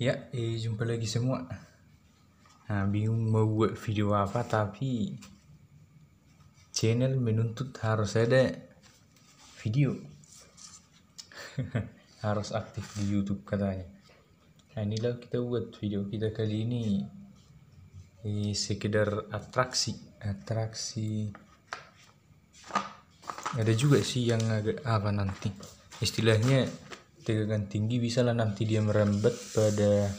Ya, jumpa lagi semua. Nah, bingung mau buat video apa, tapi channel menuntut harus ada video. Harus aktif di YouTube katanya. Nah, inilah kita buat video kita kali ini. Sekedar atraksi. Ada juga sih yang agak apa nanti. Istilahnya tegangan tinggi bisa lah nanti dia merambat pada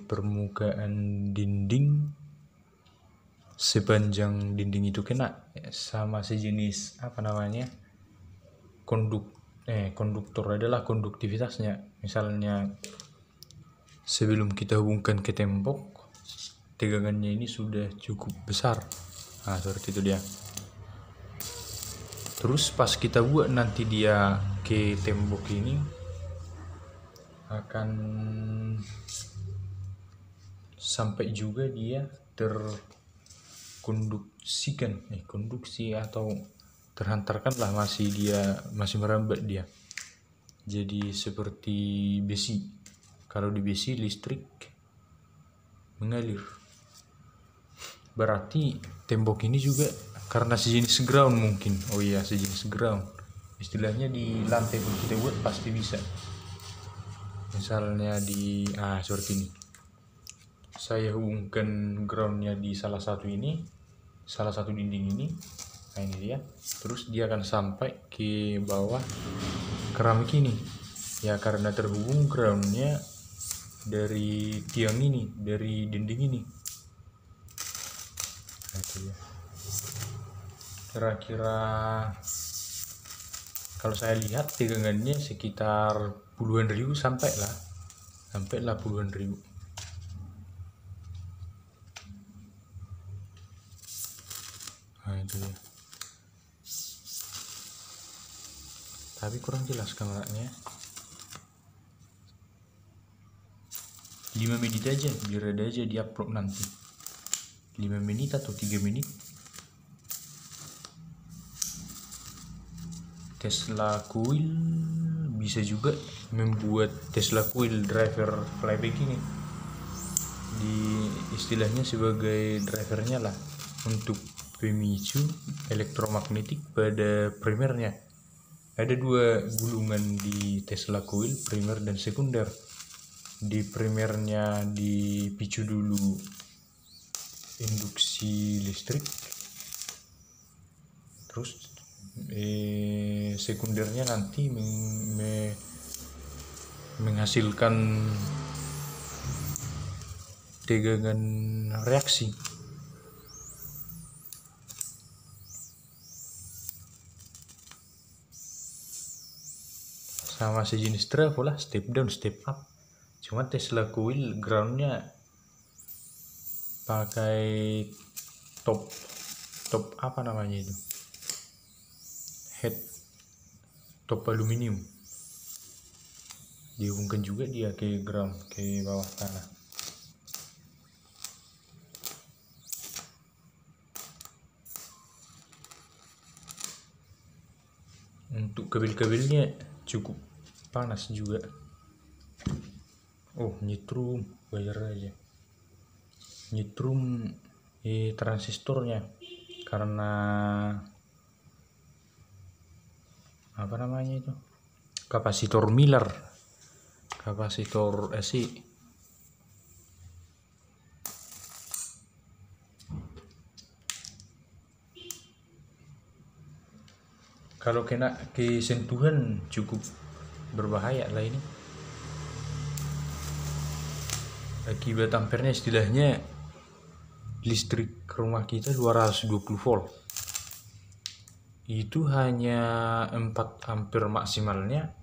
permukaan dinding sepanjang dinding itu kena sama sejenis konduktor adalah konduktivitasnya. Misalnya sebelum kita hubungkan ke tembok, tegangannya ini sudah cukup besar. Nah, seperti itu dia. Terus pas kita buat nanti dia ke tembok ini akan sampai juga dia konduksi atau terhantarkan lah, masih merambat dia. Jadi seperti besi. Kalau di besi listrik mengalir. Berarti tembok ini juga karena sejenis ground mungkin. Oh iya, sejenis ground. Istilahnya di lantai pun kita buat pasti bisa. Misalnya seperti ini. Saya hubungkan groundnya di salah satu dinding ini. Nah, ini dia. Terus dia akan sampai ke bawah keramik ini. Ya, karena terhubung groundnya dari tiang ini, dari dinding ini. Nah, itu ya. Kira-kira kalau saya lihat tegangannya sekitar puluhan ribu, sampailah puluhan ribu. Nah, itu ya. Tapi kurang jelas kameranya. 5 menit aja, biar ada aja di upload nanti. 5 menit atau 3 menit. Tesla coil bisa juga membuat Tesla coil driver flyback ini. Istilahnya sebagai drivernya lah untuk pemicu elektromagnetik pada primernya. Ada 2 gulungan di Tesla coil, primer dan sekunder. Di primernya dipicu dulu induksi listrik, terus sekundernya nanti menghasilkan tegangan reaksi. Sama sejenis trafo lah, step down step up. Cuma Tesla coil groundnya pakai top head top aluminium. Dihubungkan juga dia ke ground, ke bawah tanah. Untuk kabel-kabelnya cukup panas juga. Oh, nyetrum, bayar aja. Nyetrum transistornya karena kapasitor Miller, kapasitor AC. Kalau kena ke sentuhan cukup berbahaya lah ini. Akibat ampernya, istilahnya listrik rumah kita 220 volt. Itu hanya 4 ampere maksimalnya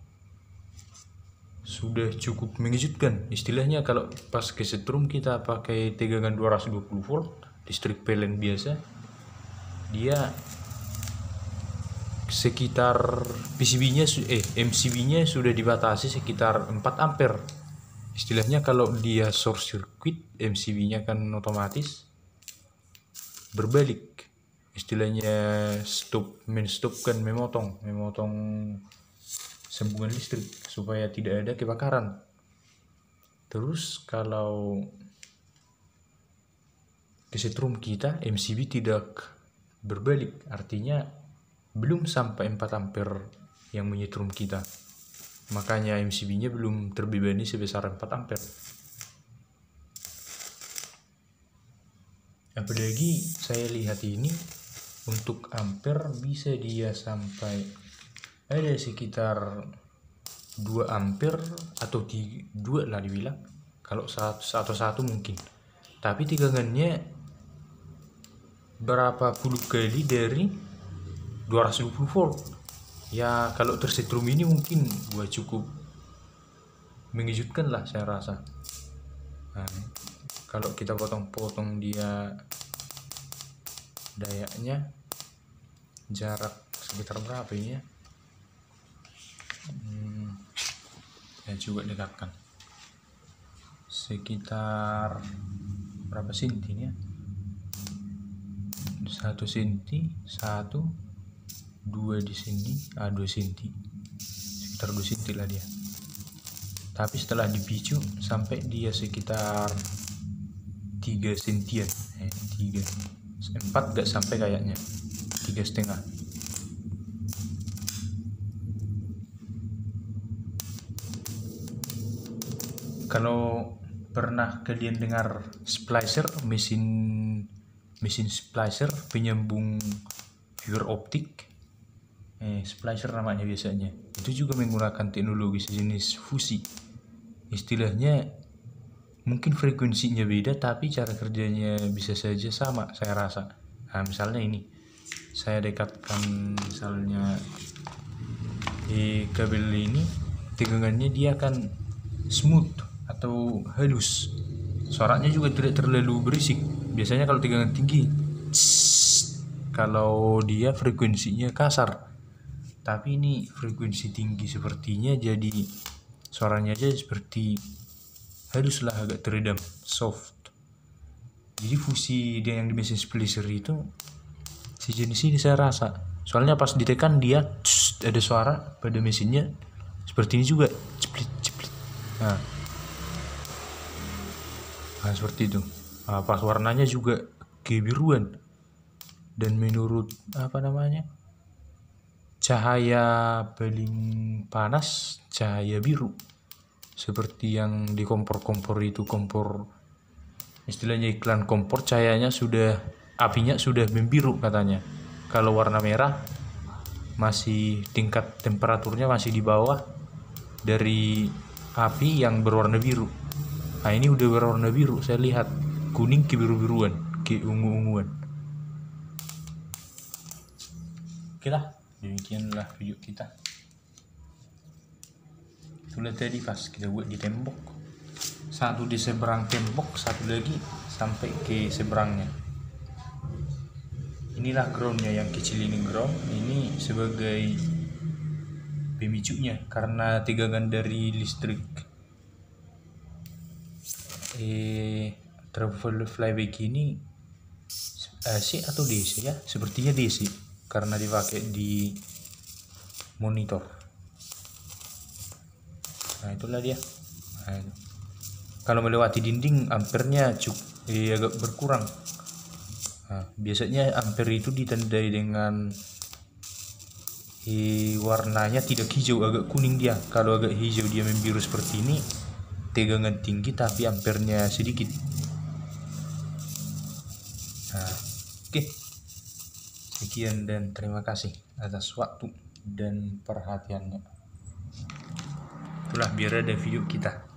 sudah cukup mengejutkan. Istilahnya kalau pas kesetrum kita pakai tegangan 220 volt listrik PLN biasa, dia sekitar MCB-nya sudah dibatasi sekitar 4 ampere. Istilahnya kalau dia short circuit, MCB-nya kan otomatis berbalik. Istilahnya memotong sambungan listrik supaya tidak ada kebakaran. Terus kalau kesetrum kita MCB tidak berbalik, artinya belum sampai 4 ampere yang menyetrum kita, makanya MCB-nya belum terbebani sebesar 4 ampere. Apalagi saya lihat ini untuk ampere bisa dia sampai ada sekitar 2 ampere atau 2 lah dibilang, kalau satu mungkin, tapi tegangannya berapa puluh kali dari 220 volt. Ya kalau tersetrum ini mungkin gua cukup mengejutkan lah saya rasa. Nah, kalau kita potong-potong dia dayanya, jarak sekitar berapa ini ya? Ya coba dekatkan, sekitar berapa senti ini ya? 1 senti, 1, 2 di sini, 2 senti, sekitar 2 senti lah dia. Tapi setelah dipicu sampai dia sekitar 3 sentian, 4 gak sampai kayaknya, 3,5. Kalau pernah kalian dengar splicer, mesin splicer penyambung fiber optik, splicer namanya biasanya, itu juga menggunakan teknologi sejenis fusi. Istilahnya mungkin frekuensinya beda tapi cara kerjanya bisa saja sama saya rasa. Nah, misalnya ini saya dekatkan misalnya di kabel ini, tegangannya dia akan smooth atau halus, suaranya juga tidak terlalu berisik. Biasanya kalau tegangan tinggi, kalau dia frekuensinya kasar, tapi ini frekuensi tinggi sepertinya jadi suaranya aja seperti halus lah, agak teredam, soft. Jadi fusi yang di mesin splicer itu sejenis ini saya rasa, soalnya pas ditekan dia ada suara pada mesinnya seperti ini juga, ceplit ceplit. Nah seperti itu. Pas warnanya juga kebiruan, dan menurut cahaya paling panas cahaya biru, seperti yang di kompor itu, kompor istilahnya iklan kompor, cahayanya sudah, apinya sudah membiru katanya. Kalau warna merah masih tingkat temperaturnya masih di bawah dari api yang berwarna biru. Nah ini udah berwarna biru, saya lihat kuning ke biru-biruan, ke ungu-unguan. Oke lah, demikianlah video kita. Itulah tadi pas kita buat di tembok, satu di seberang tembok, satu lagi sampai ke seberangnya. Inilah groundnya yang kecil ini, ground ini sebagai pemicunya karena tegangan dari listrik. Travel flyback ini AC atau DC ya? Sepertinya DC karena dipakai di monitor. Nah itulah dia. Nah, kalau melewati dinding ampernya agak berkurang. Nah, biasanya ampere itu ditandai dengan warnanya tidak hijau, agak kuning dia. Kalau agak hijau dia membiru seperti ini, tegangan tinggi tapi ampernya sedikit. Nah, oke. Sekian dan terima kasih atas waktu dan perhatiannya. Itulah biar ada video kita.